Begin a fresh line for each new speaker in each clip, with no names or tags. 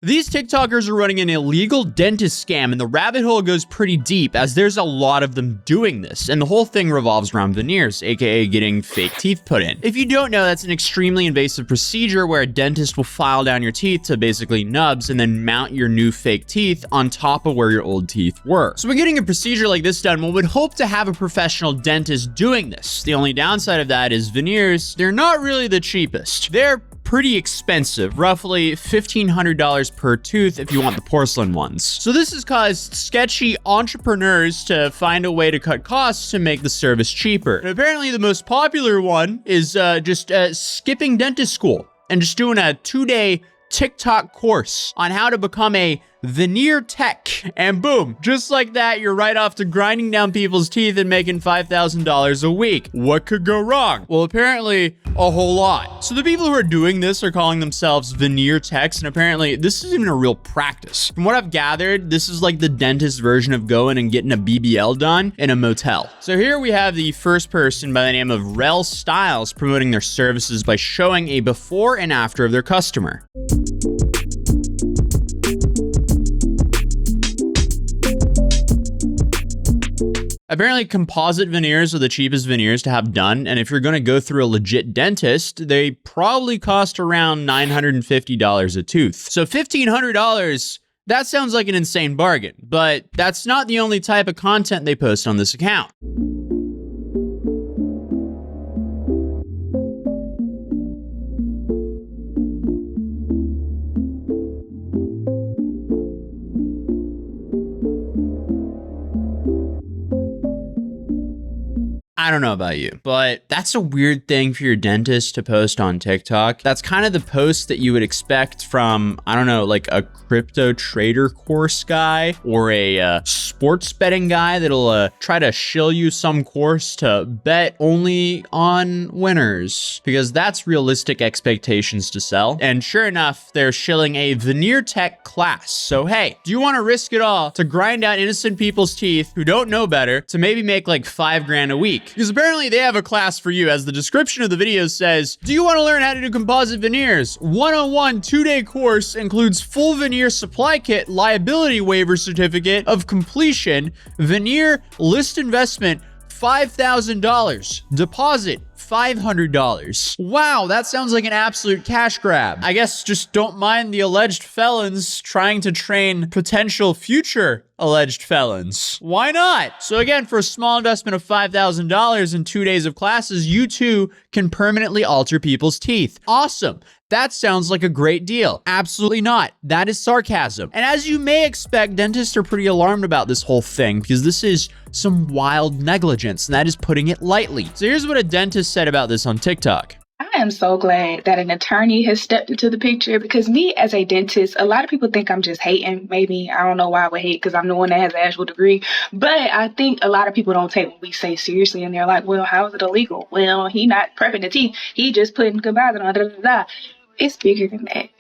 These TikTokers are running an illegal dentist scam, and the rabbit hole goes pretty deep as there's a lot of them doing this, and the whole thing revolves around veneers, aka getting fake teeth put in. If you don't know, that's an extremely invasive procedure where a dentist will file down your teeth to basically nubs and then mount your new fake teeth on top of where your old teeth were. So when getting a procedure like this done, one would hope to have a professional dentist doing this. The only downside of that is veneers, they're not really the cheapest. They're pretty expensive, roughly $1,500 per tooth if you want the porcelain ones. So this has caused sketchy entrepreneurs to find a way to cut costs to make the service cheaper. And apparently the most popular one is just skipping dentist school and just doing a 2-day TikTok course on how to become a veneer tech, and boom, just like that, you're right off to grinding down people's teeth and making $5,000 a week. What could go wrong? Well, apparently a whole lot. So the people who are doing this are calling themselves veneer techs, and apparently this isn't even a real practice. From what I've gathered, this is like the dentist version of going and getting a BBL done in a motel. So here we have the first person by the name of Rel Styles promoting their services by showing a before and after of their customer. Apparently, composite veneers are the cheapest veneers to have done, and if you're going to go through a legit dentist, they probably cost around $950 a tooth. So $1,500, that sounds like an insane bargain, but that's not the only type of content they post on this account. I don't know about you, but that's a weird thing for your dentist to post on TikTok. That's kind of the post that you would expect from, I don't know, like a crypto trader course guy or a sports betting guy that'll try to shill you some course to bet only on winners, because that's realistic expectations to sell. And sure enough, they're shilling a veneer tech class. So hey, do you want to risk it all to grind out innocent people's teeth who don't know better to maybe make like $5,000 a week? Because apparently they have a class for you. As the description of the video says, do you want to learn how to do composite veneers? 101 2-day course includes full veneer supply kit, liability waiver certificate of completion, veneer list investment, $5,000. Deposit, $500. Wow, that sounds like an absolute cash grab. I guess just don't mind the alleged felons trying to train potential future alleged felons. Why not? So again, for a small investment of $5,000 in 2 days of classes, you too can permanently alter people's teeth. Awesome. That sounds like a great deal. Absolutely not. That is sarcasm. And as you may expect, dentists are pretty alarmed about this whole thing because this is some wild negligence, and that is putting it lightly. So here's what a dentist said about this on TikTok.
I am so glad that an attorney has stepped into the picture, because me as a dentist, a lot of people think I'm just hating. Maybe, I don't know why I would hate, because I'm the one that has an actual degree. But I think a lot of people don't take what we say seriously, and they're like, well, how is it illegal? Well, he not prepping the teeth. He just putting composite on, It's bigger than that.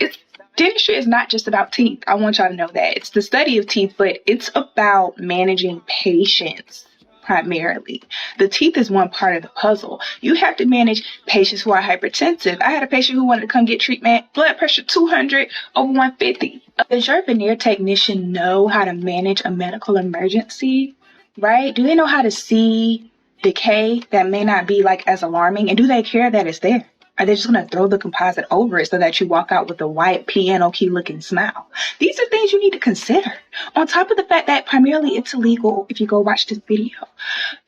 Dentistry is not just about teeth. I want y'all to know that. It's the study of teeth, but it's about managing patients. Primarily, the teeth is one part of the puzzle. You have to manage patients who are hypertensive. I had a patient who wanted to come get treatment, blood pressure 200 over 150. Does your veneer technician know how to manage a medical emergency, right? Do they know how to see decay that may not be like as alarming? And do they care that it's there? Are they just going to throw the composite over it so that you walk out with a white piano key looking smile? These are things you need to consider. On top of the fact that primarily it's illegal if you go watch this video.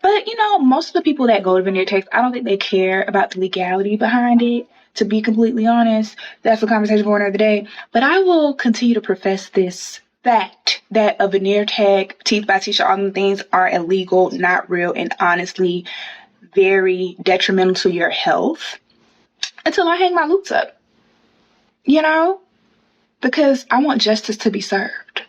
But, most of the people that go to veneer techs, I don't think they care about the legality behind it. To be completely honest, that's a conversation for another day. But I will continue to profess this fact that a veneer tech, teeth by teeth, all them things are illegal, not real, and honestly very detrimental to your health. Until I hang my loops up, because I want justice to be served.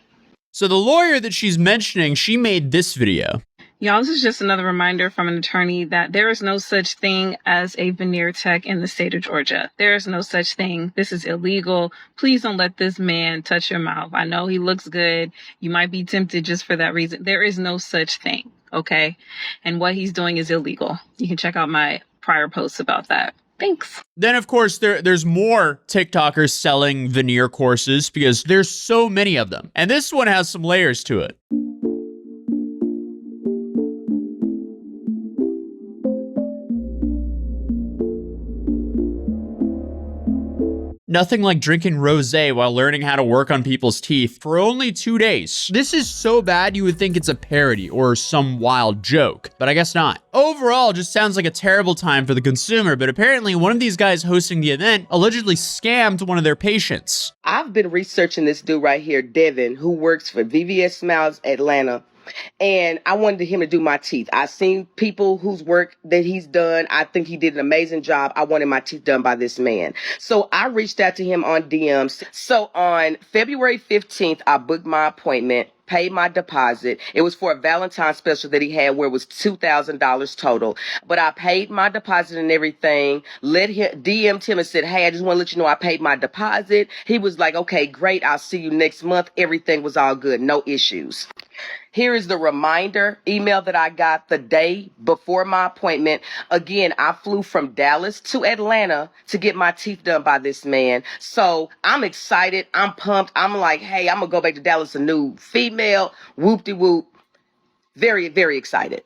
So the lawyer that she's mentioning, she made this video.
Y'all, this is just another reminder from an attorney that there is no such thing as a veneer tech in the state of Georgia. There is no such thing. This is illegal. Please don't let this man touch your mouth. I know he looks good. You might be tempted just for that reason. There is no such thing, okay? And what he's doing is illegal. You can check out my prior posts about that. Thanks.
Then, of course, there's more TikTokers selling veneer courses because there's so many of them. And this one has some layers to it. Nothing like drinking rosé while learning how to work on people's teeth for only 2 days. This is so bad you would think it's a parody or some wild joke, but I guess not. Overall, just sounds like a terrible time for the consumer, but apparently one of these guys hosting the event allegedly scammed one of their patients.
I've been researching this dude right here, Devin, who works for VVS Smiles Atlanta. And I wanted him to do my teeth. I've seen people whose work that he's done. I think he did an amazing job. I wanted my teeth done by this man. So I reached out to him on DMs. So on February 15th, I booked my appointment, paid my deposit. It was for a Valentine's special that he had where it was $2,000 total. But I paid my deposit and everything, DM'd him and said, hey, I just want to let you know I paid my deposit. He was like, okay, great. I'll see you next month. Everything was all good. No issues. Here is the reminder email that I got the day before my appointment. Again, I flew from Dallas to Atlanta to get my teeth done by this man. So I'm excited. I'm pumped. I'm like, hey, I'm going to go back to Dallas, a new female. Whoop-de-whoop. Very, very excited.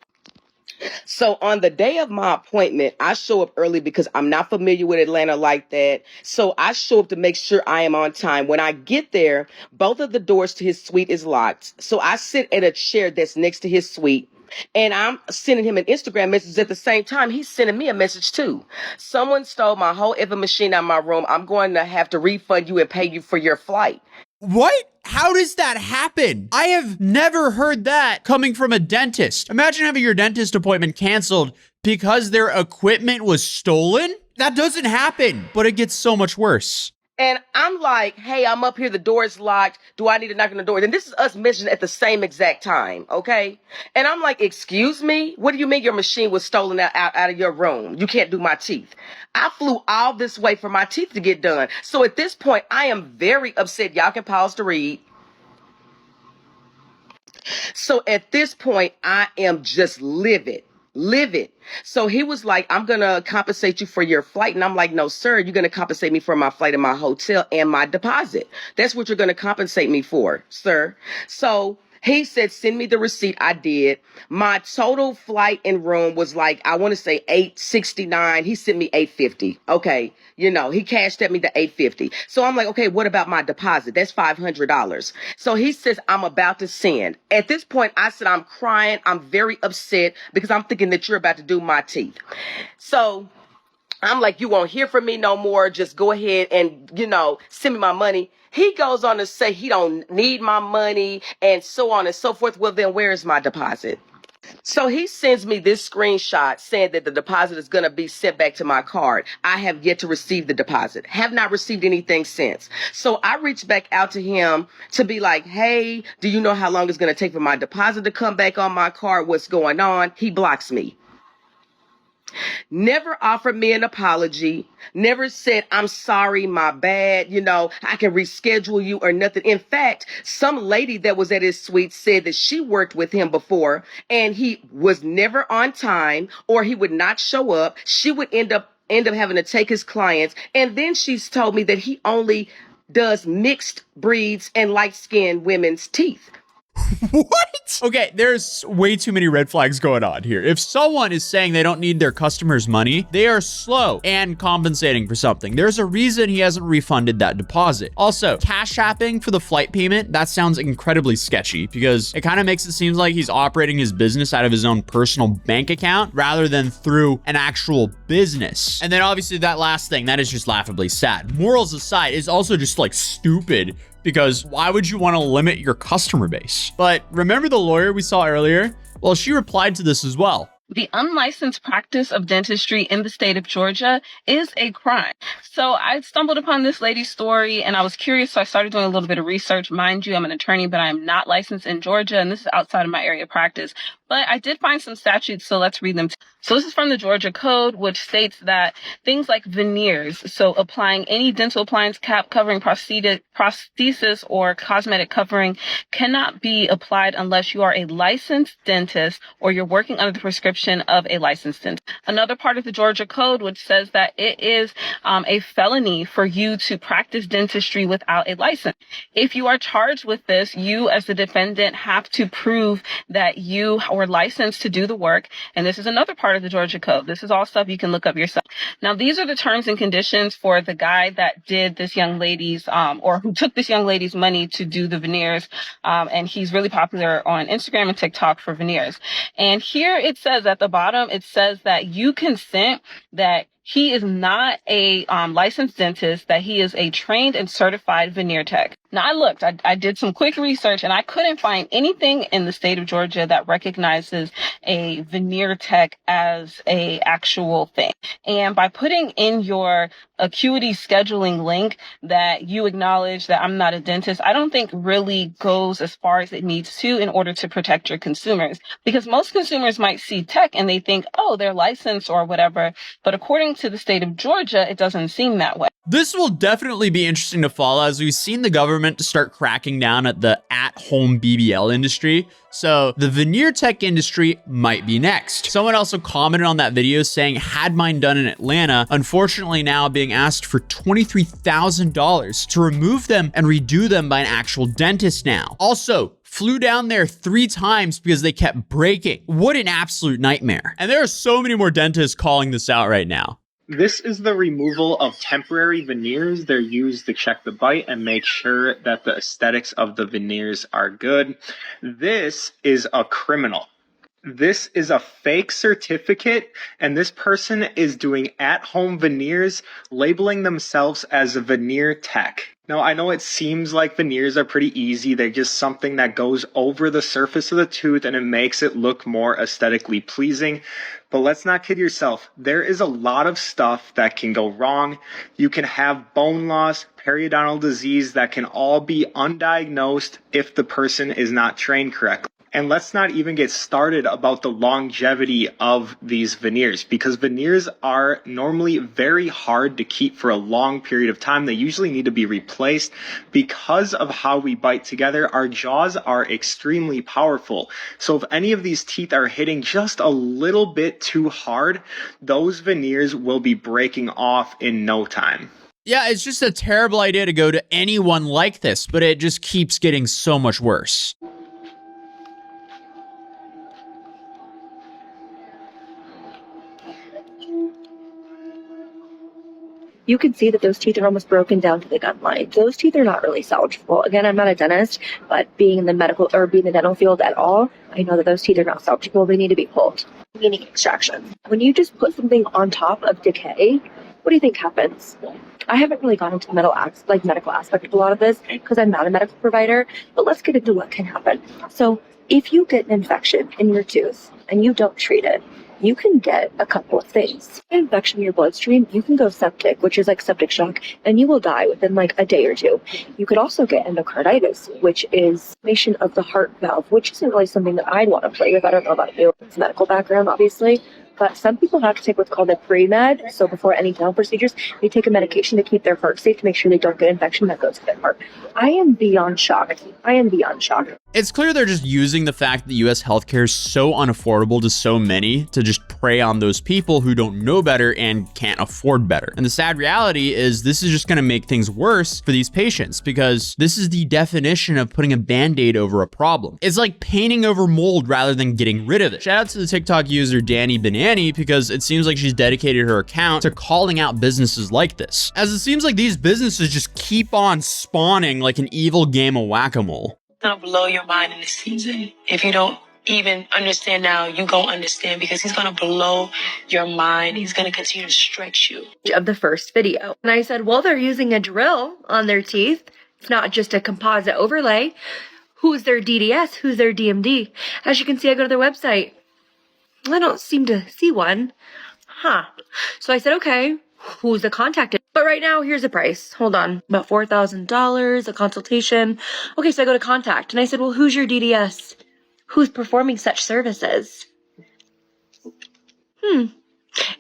So on the day of my appointment, I show up early because I'm not familiar with Atlanta like that. So I show up to make sure I am on time. When I get there, both of the doors to his suite is locked. So I sit in a chair that's next to his suite. And I'm sending him an Instagram message at the same time. He's sending me a message too. Someone stole my whole effing machine out of my room. I'm going to have to refund you and pay you for your flight.
What? How does that happen? I have never heard that coming from a dentist. Imagine having your dentist appointment canceled because their equipment was stolen. That doesn't happen, but it gets so much worse.
And I'm like, hey, I'm up here. The door is locked. Do I need to knock on the door? And this is us messaging at the same exact time. Okay. And I'm like, excuse me? What do you mean your machine was stolen out of your room? You can't do my teeth. I flew all this way for my teeth to get done. So at this point, I am very upset. Y'all can pause to read. So at this point, I am just livid. So he was like, I'm going to compensate you for your flight. And I'm like, no, sir, you're going to compensate me for my flight and my hotel and my deposit. That's what you're going to compensate me for, sir. So he said, send me the receipt. I did. My total flight and room was like, I want to say $869. He sent me $850. Okay. You know, he cashed at me the $850. So I'm like, okay, what about my deposit? That's $500. So he says, I'm about to send. At this point, I said, I'm crying. I'm very upset because I'm thinking that you're about to do my teeth. So I'm like, you won't hear from me no more. Just go ahead and, send me my money. He goes on to say he don't need my money and so on and so forth. Well, then where is my deposit? So he sends me this screenshot saying that the deposit is going to be sent back to my card. I have yet to receive the deposit. Have not received anything since. So I reached back out to him to be like, hey, do you know how long it's going to take for my deposit to come back on my card? What's going on? He blocks me. Never offered me an apology. Never said, I'm sorry, my bad. I can reschedule you or nothing. In fact, some lady that was at his suite said that she worked with him before and he was never on time or he would not show up. She would end up having to take his clients. And then she's told me that he only does mixed breeds and light-skinned women's teeth.
What? Okay, there's way too many red flags going on here. If someone is saying they don't need their customers' money, they are slow and compensating for something. There's a reason he hasn't refunded that deposit. Also, cash apping for the flight payment, that sounds incredibly sketchy because it kind of makes it seem like he's operating his business out of his own personal bank account rather than through an actual business. And then obviously that last thing, that is just laughably sad. Morals aside, is also just like stupid. Because why would you want to limit your customer base? But remember the lawyer we saw earlier? Well, she replied to this as well.
The unlicensed practice of dentistry in the state of Georgia is a crime. So I stumbled upon this lady's story and I was curious. So I started doing a little bit of research. Mind you, I'm an attorney, but I am not licensed in Georgia. And this is outside of my area of practice. But I did find some statutes, so let's read them. So this is from the Georgia Code, which states that things like veneers, so applying any dental appliance cap covering prosthesis or cosmetic covering, cannot be applied unless you are a licensed dentist or you're working under the prescription of a licensed dentist. Another part of the Georgia Code, which says that it is a felony for you to practice dentistry without a license. If you are charged with this, you as the defendant have to prove that you were licensed to do the work. And this is another part of the Georgia Code. This is all stuff you can look up yourself. Now, these are the terms and conditions for the guy that did this young lady's, or who took this young lady's money to do the veneers. And he's really popular on Instagram and TikTok for veneers. And here it says at the bottom, it says that you consent that he is not a licensed dentist, that he is a trained and certified veneer tech. Now, I did some quick research and I couldn't find anything in the state of Georgia that recognizes a veneer tech as a actual thing. And by putting in your acuity scheduling link that you acknowledge that I'm not a dentist, I don't think really goes as far as it needs to in order to protect your consumers. Because most consumers might see tech and they think, oh, they're licensed or whatever. But according to the state of Georgia, it doesn't seem that way.
This will definitely be interesting to follow as we've seen the government start cracking down at the at-home BBL industry. So the veneer tech industry might be next. Someone also commented on that video saying, had mine done in Atlanta, unfortunately now being asked for $23,000 to remove them and redo them by an actual dentist now. Also, flew down there 3 times because they kept breaking. What an absolute nightmare. And there are so many more dentists calling this out right now.
This is the removal of temporary veneers. They're used to check the bite and make sure that the aesthetics of the veneers are good. This is a criminal. This is a fake certificate, and this person is doing at-home veneers, labeling themselves as a veneer tech. Now, I know it seems like veneers are pretty easy. They're just something that goes over the surface of the tooth and it makes it look more aesthetically pleasing. But let's not kid yourself. There is a lot of stuff that can go wrong. You can have bone loss, periodontal disease that can all be undiagnosed if the person is not trained correctly. And let's not even get started about the longevity of these veneers, because veneers are normally very hard to keep for a long period of time. They usually need to be replaced because of how we bite together. Our jaws are extremely powerful. So if any of these teeth are hitting just a little bit too hard, those veneers will be breaking off in no time.
Yeah, it's just a terrible idea to go to anyone like this, but it just keeps getting so much worse.
You can see that those teeth are almost broken down to the gum line. Those teeth are not really salvageable. Again, I'm not a dentist, but being in the medical or being in the dental field at all, I know that those teeth are not salvageable. They need to be pulled, meaning extraction. When you just put something on top of decay, what do you think happens? I haven't really gone into the medical aspect of a lot of this because I'm not a medical provider, but let's get into what can happen. So if you get an infection in your tooth and you don't treat it, you can get a couple of things. An infection in your bloodstream, you can go septic, which is like septic shock, and you will die within like a day or two. You could also get endocarditis, which is inflammation of the heart valve, which isn't really something that I'd want to play with. I don't know about you. It's a medical background, obviously. But some people have to take what's called a pre-med. So before any dental procedures, they take a medication to keep their heart safe to make sure they don't get infection that goes to their heart. I am beyond shocked.
It's clear they're just using the fact that US healthcare is so unaffordable to so many to just prey on those people who don't know better and can't afford better. And the sad reality is this is just going to make things worse for these patients because this is the definition of putting a band-aid over a problem. It's like painting over mold rather than getting rid of it. Shout out to the TikTok user Danny Banani because it seems like she's dedicated her account to calling out businesses like this, as it seems like these businesses just keep on spawning like an evil game of whack-a-mole.
It's gonna blow your mind in this season. If you don't even understand now, you gonna understand because he's gonna blow your mind. He's gonna continue to stretch you.
Of the first video. And I said, well, they're using a drill on their teeth. It's not just a composite overlay. Who's their DDS? Who's their DMD? As you can see, I go to their website. I don't seem to see one. So I said, okay, who's the contact? But right now, here's the price. Hold on. About $4,000, a consultation. Okay, so I go to contact. And I said, well, who's your DDS? who's performing such services?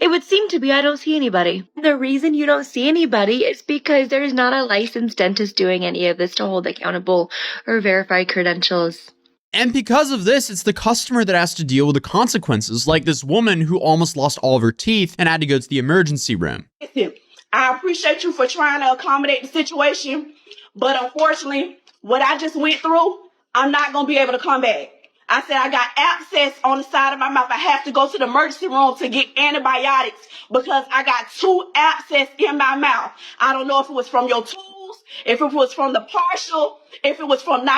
It would seem to be I don't see anybody. The reason you don't see anybody is because there's not a licensed dentist doing any of this to hold accountable or verify credentials.
And because of this, it's the customer that has to deal with the consequences, like this woman who almost lost all of her teeth and had to go to the emergency room.
Listen, I appreciate you for trying to accommodate the situation, but unfortunately, what I just went through, I'm not going to be able to come back. I said I got abscess on the side of my mouth. I have to go to the emergency room to get antibiotics because I got 2 abscess in my mouth. I don't know if it was from your tools, if it was from the partial, if it was from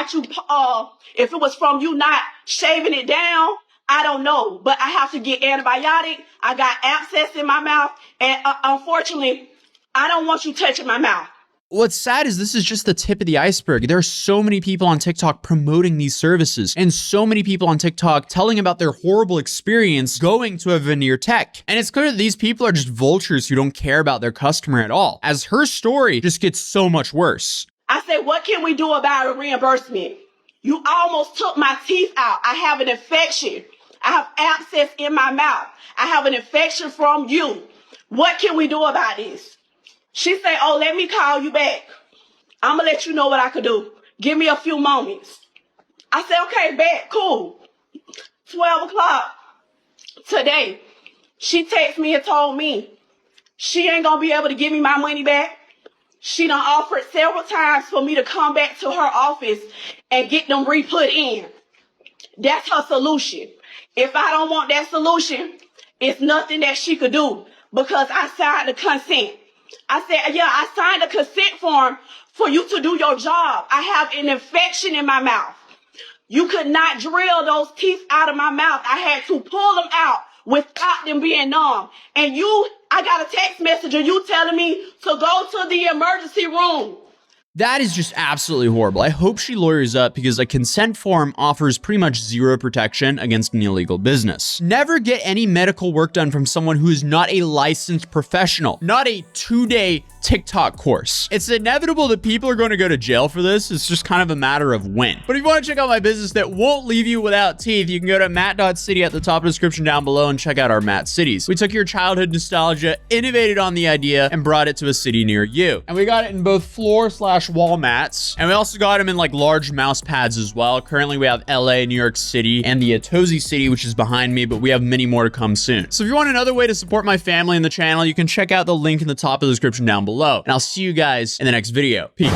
if it was from you not shaving it down. I don't know, but I have to get antibiotic. I got abscess in my mouth, and unfortunately, I don't want you touching my mouth.
What's sad is this is just the tip of the iceberg. There are so many people on TikTok promoting these services and so many people on TikTok telling about their horrible experience going to a veneer tech. And it's clear that these people are just vultures who don't care about their customer at all, as her story just gets so much worse.
I said, what can we do about a reimbursement? You almost took my teeth out. I have an infection. I have abscess in my mouth. I have an infection from you. What can we do about this? She said, oh, let me call you back. I'm going to let you know what I could do. Give me a few moments. I said, okay, bet, cool. 12 o'clock today, she texted me and told me she ain't going to be able to give me my money back. She done offered several times for me to come back to her office and get them re-put in. That's her solution. If I don't want that solution, it's nothing that she could do because I signed the consent. I said, yeah, I signed a consent form for you to do your job. I have an infection in my mouth. You could not drill those teeth out of my mouth. I had to pull them out without them being numb. And I got a text message of you telling me to go to the emergency room.
That is just absolutely horrible. I hope she lawyers up because a consent form offers pretty much zero protection against an illegal business. Never get any medical work done from someone who is not a licensed professional, not a 2-day TikTok course. It's inevitable that people are going to go to jail for this. It's just kind of a matter of when. But if you want to check out my business that won't leave you without teeth, you can go to matt.city at the top of the description down below and check out our Matt Cities. We took your childhood nostalgia, innovated on the idea, and brought it to a city near you. And we got it in both floor/wall mats. And we also got them in like large mouse pads as well. Currently we have LA, New York City, and the Atozy city, which is behind me, but we have many more to come soon. So if you want another way to support my family and the channel, you can check out the link in the top of the description down below. And I'll see you guys in the next video. Peace.